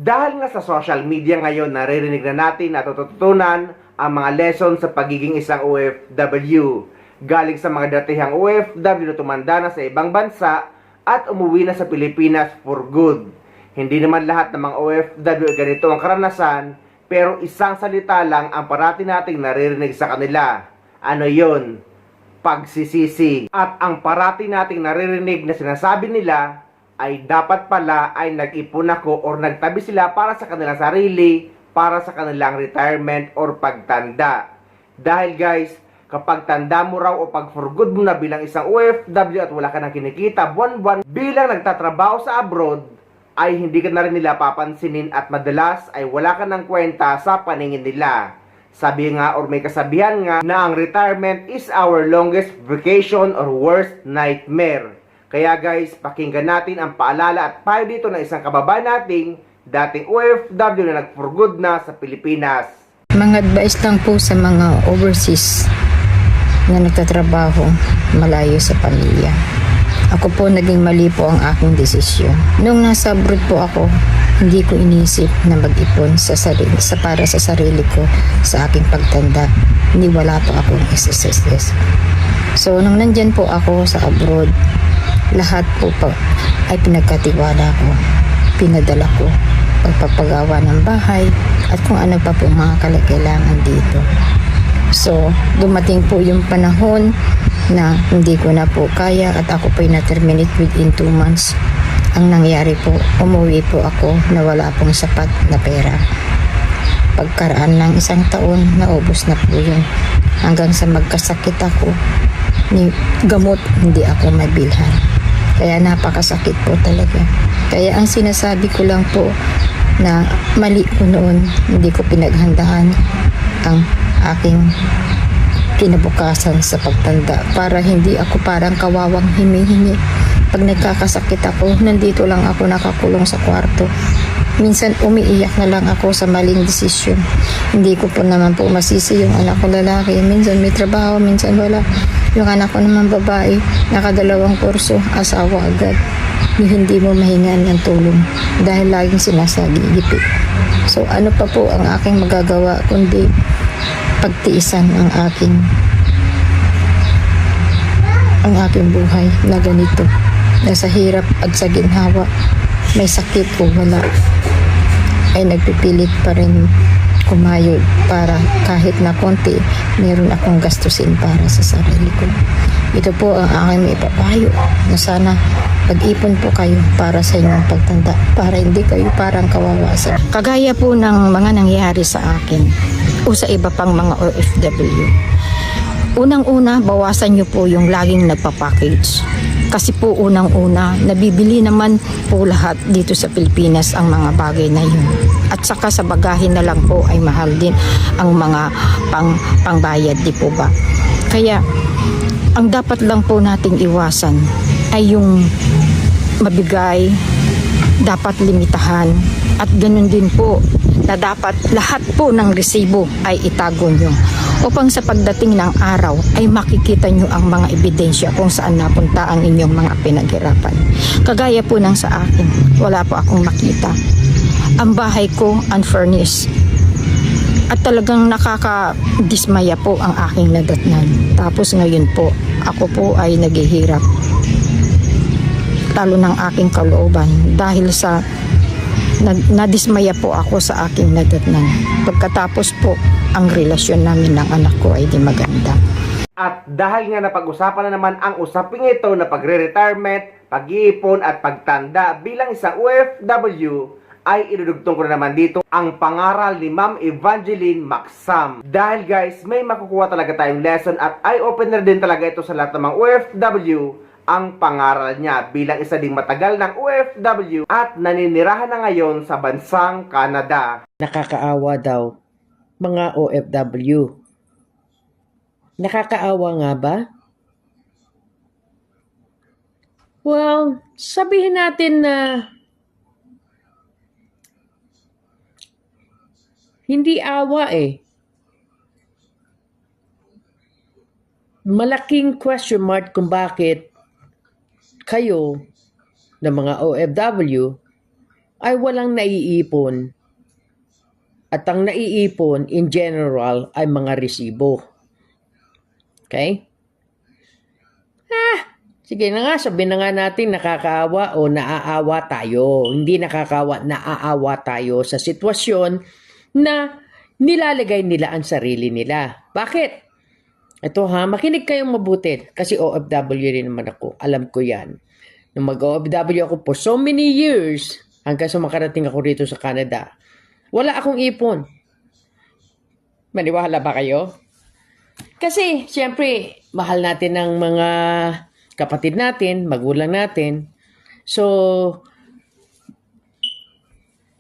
Dahil nga sa social media ngayon, naririnig na natin at natututunan ang mga lesson sa pagiging isang OFW. Galing sa mga datihang OFW na tumanda na sa ibang bansa at umuwi na sa Pilipinas for good. Hindi naman lahat ng mga OFW ganito ang karanasan, pero isang salita lang ang parati nating naririnig sa kanila. Ano yon? Pagsisisi. At ang parati nating naririnig na sinasabi nila ay dapat pala ay nag-ipon ako or nagtabi sila para sa kanilang sarili, para sa kanilang retirement or pagtanda. Dahil guys, kapag tanda mo raw o pag for good mo na bilang isang OFW at wala ka nang kinikita buwan-buwan bilang nagtatrabaho sa abroad, ay hindi ka na rin nila papansinin at madalas ay wala ka ng kwenta sa paningin nila. Sabi nga or may kasabihan nga na ang retirement is our longest vacation or worst nightmare. Kaya guys, pakinggan natin ang paalala at payo dito ng isang kababayan nating dating OFW na nag-for good na sa Pilipinas. Mga advice lang po sa mga overseas na nagtatrabaho malayo sa pamilya. Ako po naging mali po ang aking desisyon. Nung nasa abroad po ako, hindi ko inisip na mag-ipon para sa sarili ko sa aking pagtanda. Hindi wala po akong SSS. So nung nandyan po ako sa abroad, lahat po ay pinagkatiwala ko, pinadala ko, pagpapagawa ng bahay at kung ano pa po mga kailangan dito. So, dumating po yung panahon na hindi ko na po kaya at ako po ay na-terminate within 2 months. Ang nangyari po, umuwi po ako na wala pong sapat na pera. Pagkaraan ng 1 taon, naubos na po yun. Hanggang sa magkasakit ako, ni gamot hindi ako mabilhan. Kaya napakasakit po talaga. Kaya ang sinasabi ko lang po na mali ko noon, hindi ko pinaghandaan ang aking kinabukasan sa pagtanda para hindi ako parang kawawang himi-himi. Pag nagkakasakit ako, nandito lang ako nakakulong sa kwarto. Minsan umiiyak na lang ako sa maling desisyon. Hindi ko po naman po masisi yung anak ko lalaki. Minsan may trabaho, minsan wala. Yung anak ko naman babae, nakadalawang kurso, asawa agad. Hindi mo mahingaan ng tulong dahil laging sinasagigipit. So ano pa po ang aking magagawa kundi pagtiisan ang aking buhay na ganito. Nasa hirap at sa ginhawa, may sakit o wala, ay nagpipilit pa rin kumayod para kahit na konti meron akong gastusin para sa sarili ko. Ito po ang aking maipapayo na sana pag-ipon po kayo para sa inyong pagtanda, para hindi kayo parang kawawasan. Kagaya po ng mga nangyari sa akin o sa iba pang mga OFW. Unang-una, bawasan nyo po yung laging nagpa-package. Kasi po unang-una, nabibili naman po lahat dito sa Pilipinas ang mga bagay na yun. At saka sa bagahin na lang po ay mahal din ang mga pangbayad, di po ba? Kaya, ang dapat lang po nating iwasan ay yung mabigay, dapat limitahan, at ganun din po na dapat lahat po ng resibo ay itago nyo upang sa pagdating ng araw ay makikita nyo ang mga ebidensya kung saan napunta ang inyong mga pinaghirapan. Kagaya po ng sa akin, wala po akong makita. Ang bahay ko unfurnished at talagang nakakadismaya po ang aking nadatnan. Tapos ngayon po, ako po ay naghihirap lalo ng aking kalooban dahil sa nadismaya po ako sa aking nadatnan. Pagkatapos po, ang relasyon namin ng anak ko ay di maganda. At dahil nga napag-usapan na naman ang usaping ito na pagre-retirement, pag-iipon at pagtanda bilang isang OFW, ay idudugtong ko na naman dito ang pangaral ni Ma'am Evangeline Maxam. Dahil guys, may makukuha talaga tayong lesson at eye-opener din talaga ito sa lahat ng mga OFW ang pangaral niya bilang isa ding matagal ng OFW at naninirahan na ngayon sa bansang Canada. Nakakaawa daw, mga OFW. Nakakaawa nga ba? Well, sabihin natin na hindi awa eh. Malaking question mark kung bakit kayo na mga OFW ay walang naiipon. At ang naiipon in general ay mga resibo. Okay? Sige na nga, sabihin na nga natin nakakaawa o naaawa tayo. Hindi nakakaawa, naaawa tayo sa sitwasyon na nilalagay nila ang sarili nila. Bakit? Ito makinig kayong mabuti kasi OFW rin naman ako. Alam ko yan. Nung mag-OFW ako for so many years, hanggang sa makarating ako rito sa Canada, wala akong ipon. Maniwala ba kayo? Kasi, siyempre, mahal natin ang mga kapatid natin, magulang natin. So,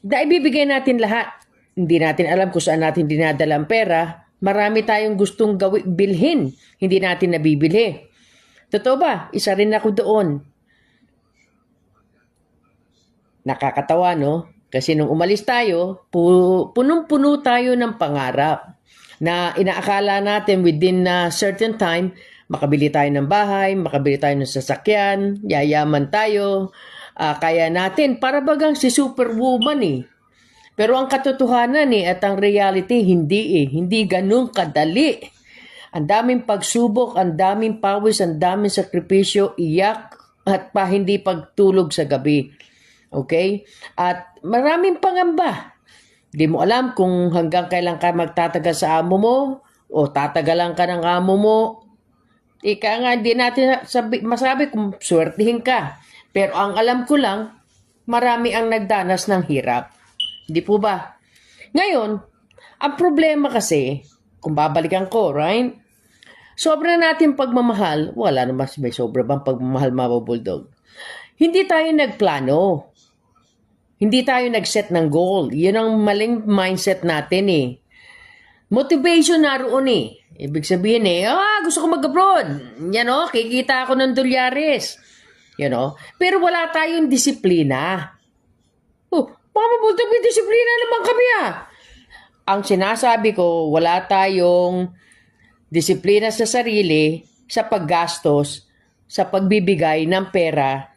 naibibigay natin lahat. Hindi natin alam kung saan natin dinadala ang pera. Marami tayong gustong bilhin. Hindi natin nabibili. Totoo ba? Isa rin ako doon. Nakakatawa, no? Kasi nung umalis tayo, punong-puno tayo ng pangarap na inaakala natin within a certain time, makabili tayo ng bahay, makabili tayo ng sasakyan, yayaman tayo, kaya natin, para bagang si Superwoman eh. Pero ang katotohanan at ang reality, hindi ganun kadali. Ang daming pagsubok, ang daming pawis, ang daming sakripisyo, iyak, at hindi pagtulog sa gabi. Okay? At maraming pangamba. Di mo alam kung hanggang kailan ka magtatagal sa amo mo, o tatagalan ka ng amo mo. Ika nga, hindi natin masabi kung swertihin ka. Pero ang alam ko lang, marami ang nagdanas ng hirap. Hindi po ba? Ngayon, ang problema kasi, kung babalikan ko, right? Sobra natin pagmamahal, wala naman may sobra bang pagmamahal, mga buldog. Hindi tayo nagplano. Hindi tayo nag-set ng goal. Yun ang maling mindset natin eh. Motivation naroon eh. Ibig sabihin gusto ko mag-abroad. Yan kikita ako ng dolyares. Pero wala tayong disiplina. Mga mabultog, may disiplina naman kami Ang sinasabi ko, wala tayong disiplina sa sarili, sa paggastos, sa pagbibigay ng pera,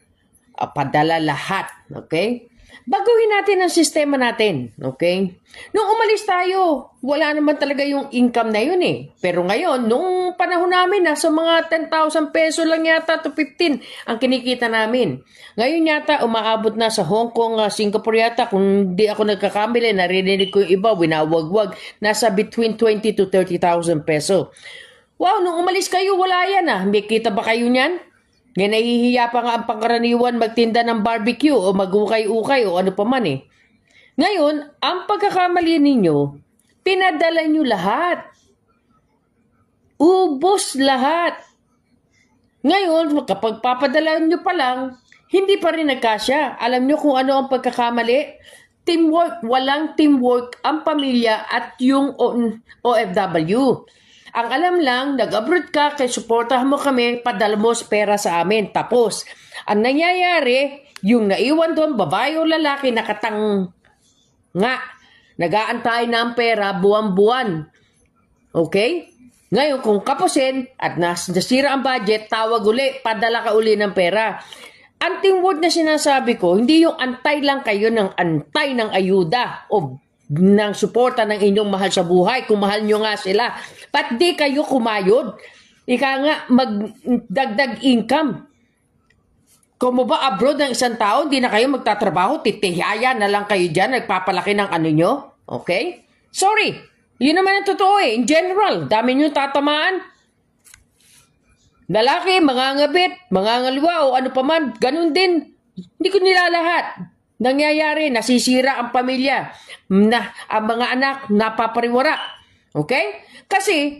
padala lahat. Okay? Baguhin natin ang sistema natin. Okay? Nung umalis tayo, wala naman talaga yung income na yun eh. Pero ngayon, nung panahon namin, nasa mga 10,000 peso lang yata to 15 ang kinikita namin. Ngayon yata, umaabot na sa Hong Kong, Singapore yata, kung di ako nagkakamili, narinig ko yung iba, winawagwag, nasa between 20 to 30,000 peso. Wow, nung umalis kayo, wala yan May kita ba kayo niyan? Ngayon nahihiya pa nga ang pangkaraniwan magtinda ng barbecue o magukay-ukay o ano pa man eh. Ngayon, ang pagkakamali ninyo, pinadala nyo lahat. Ubos lahat. Ngayon, kapag papadala nyo pa lang, hindi pa rin nagkasya. Alam nyo kung ano ang pagkakamali? Teamwork. Walang teamwork ang pamilya at yung OFW. Ang alam lang, nag-abroad ka, kaya supportahan mo kami, padala mo pera sa amin. Tapos, ang nangyayari, yung naiwan doon, babae o lalaki, nakatang nga, nag-aantay ng pera buwan-buwan. Okay? Ngayon, kung kapusin at nasira ang budget, tawag uli, padala ka uli ng pera. Ang teamwork na sinasabi ko, hindi yung antay lang kayo ng antay ng ayuda o ng suporta ng inyong mahal sa buhay, kung mahal nyo nga sila. Ba't di kayo kumayod? Ika nga, magdagdag income. Kung mo ba abroad ng isang taon, di na kayo magtatrabaho, titihaya na lang kayo dyan, nagpapalaki ng ano nyo? Okay? Sorry. Yun naman ang totoo In general, dami nyo tatamaan. Lalaki, mangangabit, mangangaliwa, o ano pa man, ganun din. Hindi ko nilalahat. Nangyayari, nasisira ang pamilya, ang mga anak napapariwara. Okay? Kasi,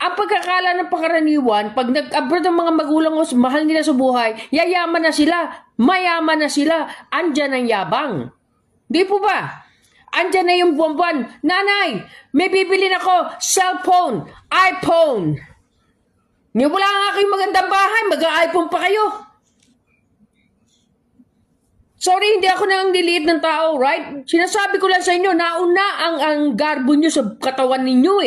ang pagkakala ng pangkaraniwan, pag nag-abroad ang mga magulang mo, mahal nila sa buhay, yayaman na sila, mayaman na sila, andyan ang yabang. Di po ba? Andyan na yung buwan-buwan, nanay, may bibilin ako, cellphone, iPhone. Wala nga kayong magandang bahay, mag-iPhone pa kayo. Sorry, hindi ako nang diliit ng tao, right? Sinasabi ko lang sa inyo, nauna ang garbo nyo sa katawan ninyo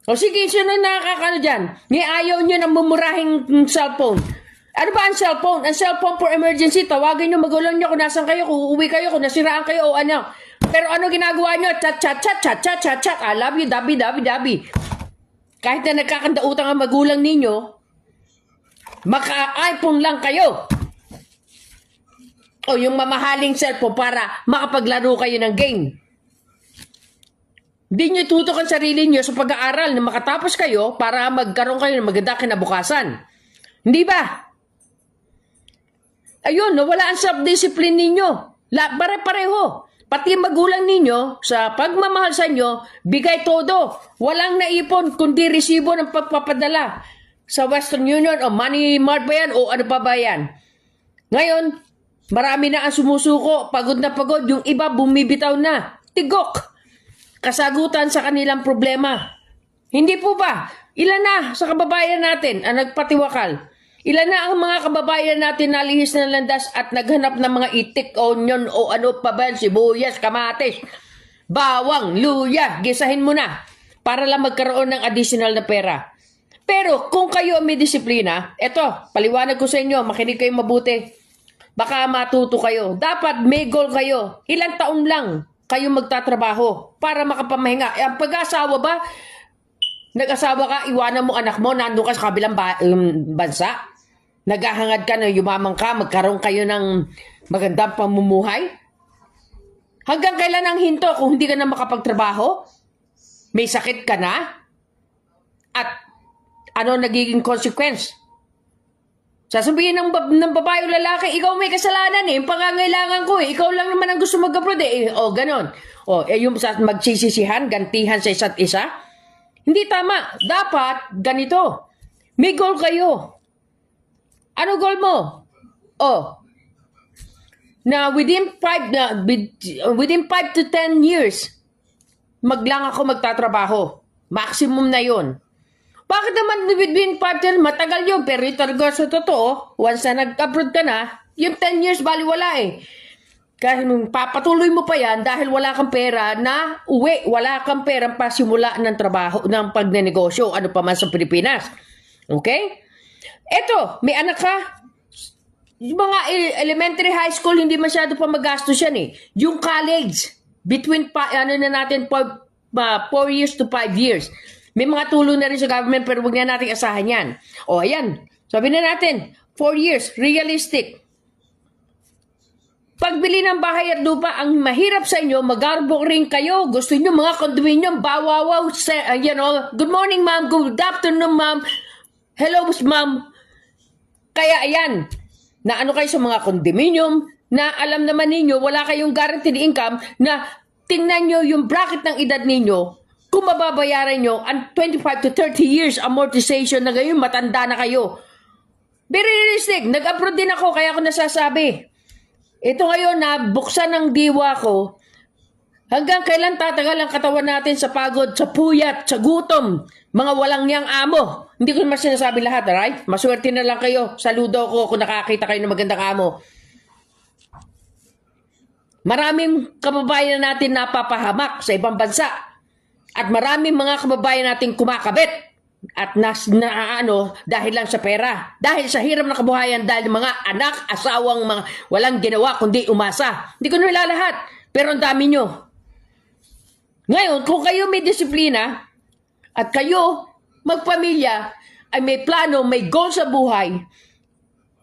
O sige, sino nakakano dyan? Ayaw nyo ng mumurahing cellphone. Ano ba ang cellphone? Ang cellphone for emergency, tawagin nyo, magulang nyo kung nasan kayo, kung uuwi kayo, kung nasiraan kayo, o ano. Pero ano ginagawa nyo? Chat, chat, chat, chat, chat, chat, chat. I love you, dabi, dabi, dabi. Kahit na nagkakandautang ang magulang ninyo, maka-iPhone lang kayo. O yung mamahaling cellphone para makapaglaro kayo ng game. Hindi nyo tutok ang sarili nyo sa pag-aaral na makatapos kayo para magkaroon kayo ng maganda kinabukasan. Hindi ba? Ayun, nawala ang self-discipline ninyo. Pare-pareho. Pati magulang ninyo, sa pagmamahal sa inyo, bigay todo. Walang naipon kundi resibo ng pagpapadala sa Western Union o Money Mart ba yan o ano pa ba yan. Ngayon, marami na ang sumusuko, pagod na pagod, yung iba bumibitaw na. Tigok! Kasagutan sa kanilang problema. Hindi po ba? Ilan na sa kababayan natin ang nagpatiwakal? Ilan na ang mga kababayan natin nalihis na landas at naghanap ng mga itik, onion o ano pa ba, sibuyas, kamatis, bawang, luya, gisahin mo na para lang magkaroon ng additional na pera. Pero kung kayo may disiplina, eto, paliwanag ko sa inyo, makinig kayo mabuti. Baka matuto kayo. Dapat may goal kayo. Ilang taon lang kayo magtatrabaho para makapamahinga. Ang pag-asawa ba, nag-asawa ka, iwanan mo anak mo, nandun ka sa kabilang bansa. Naghahangad ka na yumaman ka, magkaroon kayo ng magandang pamumuhay. Hanggang kailan ang hinto kung hindi ka na makapagtrabaho? May sakit ka na? At ano nagiging consequence? Sasabihin ng babae o lalaki, ikaw may kasalanan eh, yung pangangailangan ko eh, ikaw lang naman ang gusto mag-abroad eh. O, ganon. O, yung magsisisihan, gantihan sa isa't isa. Hindi tama. Dapat, ganito. May goal kayo. Ano goal mo? Oh, na within 5 to 10 years, maglang ako magtatrabaho. Maximum na yon. Bakit naman within 5 to 10? Matagal yun, pero ito talaga sa totoo, once na nag-abroad ka na, yung 10 years baliwala eh. Kasi papatuloy mo pa yan dahil wala kang pera na uwi, wala kang pera pa simula ng trabaho, ng pagnenegosyo, ano pa man sa Pilipinas. Okay? Eto, may anak ka. Yung mga elementary, high school, hindi masyado pa magastos yan eh. Yung college, between, 4 years to 5 years. May mga tulong na rin sa government pero huwag na natin asahan yan. O, ayan. Sabi na natin, 4 years, realistic. Pagbili ng bahay at lupa, ang mahirap sa inyo, mag-arbok rin kayo. Gusto nyo mga condominium, bawawaw, good morning ma'am, good afternoon ma'am, hello ma'am. Kaya ayan, na ano kayo sa mga condominium, na alam naman ninyo, wala kayong guaranteed income, na tingnan nyo yung bracket ng edad ninyo, kung mababayaran nyo, ang 25 to 30 years amortization na ngayon, matanda na kayo. Very realistic, nag-abroad din ako, kaya ako nasasabi. Ito ngayon na buksan ng diwa ko, hanggang kailan tatagal ang katawan natin sa pagod, sa puyat, sa gutom, mga walang niyang amo. Hindi ko naman sinasabi lahat, right? Maswerte na lang kayo. Saludo ko kung nakakita kayo ng magandang amo. Maraming kababayan natin napapahamak sa ibang bansa. At maraming mga kababayan natin kumakabit. At dahil lang sa pera. Dahil sa hirap na kabuhayan, dahil mga anak, asawang mga walang ginawa kundi umasa. Hindi ko na ilalahat. Pero ang dami nyo. Ngayon, kung kayo may disiplina, at kayo, magpamilya, ay may plano, may goal sa buhay,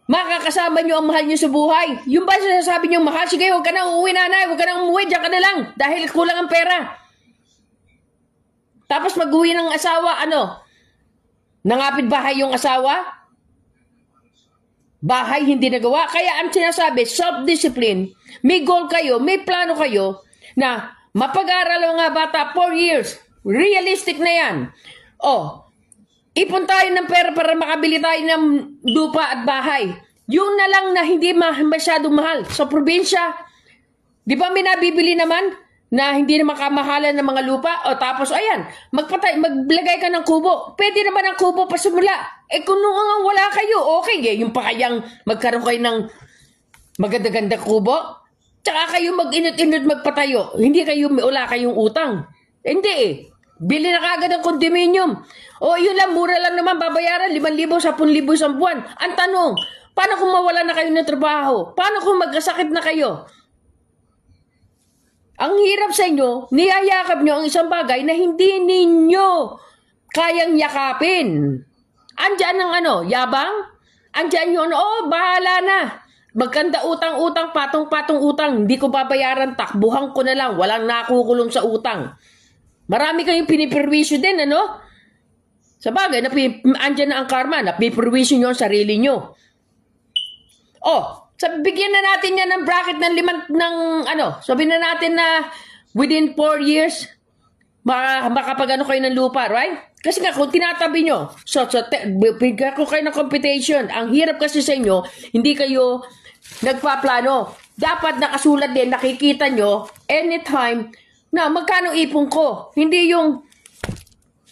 makakasama nyo ang mahal nyo sa buhay. Yung ba sinasabi nyo, mahal, sige, huwag ka na uuwi nanay, huwag ka na umuwi, diyan ka na lang, dahil kulang ang pera. Tapos mag-uwi ng asawa, nangapit bahay yung asawa? Bahay hindi nagawa. Kaya ang sinasabi, self-discipline, may goal kayo, may plano kayo, na mapag-aral ang mga bata 4 years, realistic na yan. Ipon tayo ng pera para makabili tayo ng lupa at bahay. Yung na lang na hindi masyadong mahal. Sa probinsya, di ba may nabibili naman na hindi na makamahalan ng mga lupa? Tapos ayan, maglagay ka ng kubo. Pwede naman ang kubo pa simula. Kung nung wala kayo, okay. Yung pa kayang magkaroon kayo ng maganda-ganda kubo. Tsaka kayo mag-inot-inot magpatayo. Wala kayong utang. Hindi eh. Bili na kagad ng condominium. Yun lang, mura lang naman babayaran, 5,000, 10,000 isang buwan. Ang tanong, Paano kung mawala na kayo ng trabaho? Paano kung magkasakit na kayo? Ang hirap sa inyo, niyayakap nyo ang isang bagay na hindi ninyo kayang yakapin. Andyan ang yabang? Andyan yung bahala na. Magkanda utang-utang, patong-patong utang. Hindi ko babayaran, takbuhan ko na lang. Walang nakukulong sa utang. Marami kayong piniperwisyo din, Sa bagay, andyan na ang karma, napiperwisyo nyo ang sarili nyo. Bigyan na natin yan ng bracket ng sabihin na natin na within 4 years, makapag kayo ng lupa, right? Kasi nga, kung tinatabi nyo, bigyan ko kayo ng computation. Ang hirap kasi sa inyo, hindi kayo nagpaplano. Dapat nakasulat din, nakikita nyo, anytime, na magkano ipon ko. Hindi yung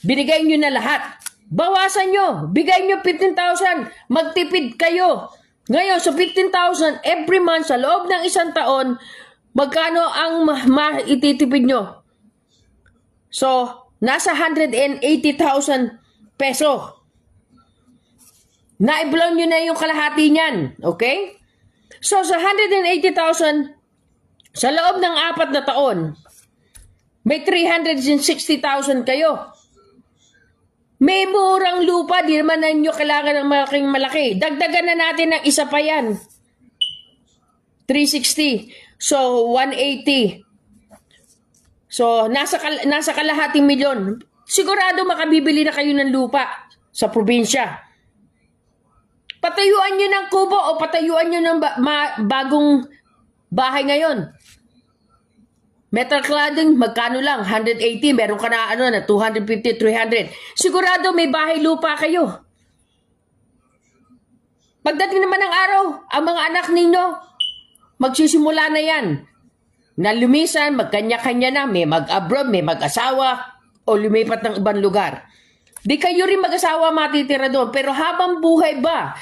binigay nyo na lahat. Bawasan nyo, bigay nyo 15,000, magtipid kayo. Ngayon, sa 15,000, every month, sa loob ng isang taon, magkano ang maititipid nyo? So, nasa 180,000 peso. Naiblow nyo na yung kalahati niyan. Okay? So, sa 180,000, sa loob ng 4 na taon, may 360,000 kayo. May murang lupa, di naman na nyo kailangan ng malaking malaki. Dagdagan na natin ng isa pa yan. 360. So, 180. So, nasa kalahating milyon. Sigurado makabibili na kayo ng lupa sa probinsya. Patayuan nyo ng kubo o patayuan nyo ng bagong bahay ngayon. Metal cladding, magkano lang? 180, meron ka na na 250, 300. Sigurado may bahay lupa kayo. Pagdating naman ng araw, ang mga anak ninyo, magsisimula na yan. Na lumisan, magkanya-kanya na, may mag-abroad, may mag-asawa, o lumipat ng ibang lugar. Di kayo rin mag-asawa matitira doon. Pero habang buhay ba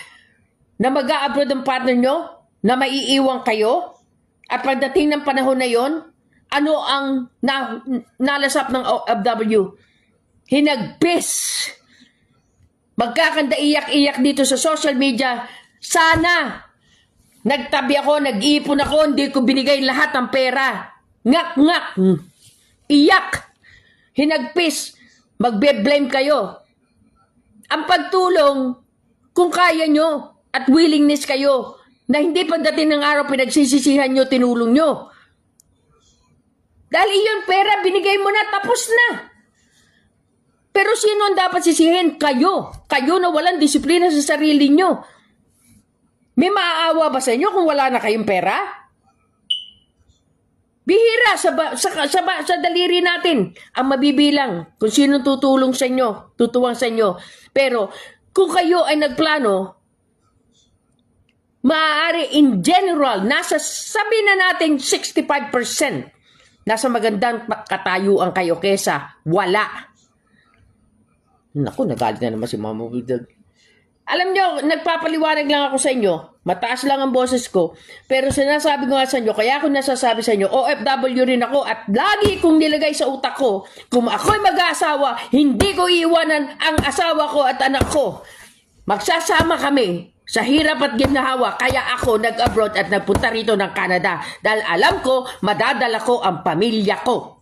na mag-a-abroad ang partner nyo, na maiiwan kayo, at pagdating ng panahon na yon, ano ang nalasap ng OFW? Hinagpis. Magkakanda iyak-iyak dito sa social media. Sana nagtabi ako, nag-iipon ako, hindi ko binigay lahat ng pera. Ngak-ngak. Iyak. Hinagpis. Magbe-blame kayo. Ang pagtulong, kung kaya nyo at willingness kayo, na hindi pagdating ng araw pinagsisisihan nyo, tinulong nyo. Dahil iyon pera, binigay mo na, tapos na. Pero sino ang dapat sisihin? Kayo. Kayo na walang disiplina sa sarili nyo. May maaawa ba sa inyo kung wala na kayong pera? Bihira sa daliri natin ang mabibilang kung sino tutulong sa inyo, tutuwang sa inyo. Pero kung kayo ay nagplano, maaari in general, sabi na natin 65%. Nasa magandang katayuan kayo kesa wala. Naku, nagalit na naman si Mama Bulldog. Alam nyo, nagpapaliwanag lang ako sa inyo. Mataas lang ang boses ko. Pero sinasabi ko nga sa inyo, kaya ako nasasabi sa inyo, OFW rin ako at lagi kong nilagay sa utak ko, kung ako'y mag-aasawa, hindi ko iiwanan ang asawa ko at anak ko. Magsasama kami sa hirap at ginhawa, kaya ako nag-abroad at nagpunta rito ng Canada. Dahil alam ko, madadala ko ang pamilya ko.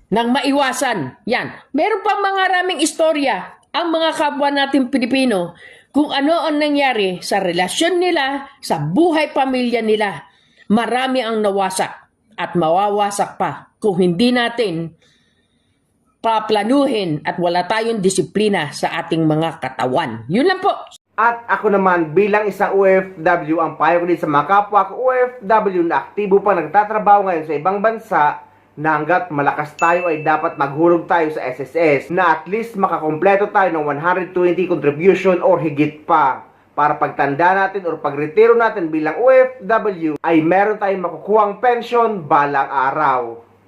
Nang maiwasan. Yan. Meron pang mga raming istorya ang mga kapwa natin Pilipino kung ano ang nangyari sa relasyon nila, sa buhay pamilya nila. Marami ang nawasak at mawawasak pa kung hindi natin paplanuhin at wala tayong disiplina sa ating mga katawan. Yun lang po. At ako naman bilang isang OFW, ang payo ko din sa mga kapwa ko OFW na aktibo pa nagtatrabaho ngayon sa ibang bansa, na hanggat malakas tayo ay dapat maghulog tayo sa SSS na at least makakompleto tayo ng 120 contribution or higit pa para pagtanda natin or pagretiro natin bilang OFW ay meron tayong makukuhang pension balang araw.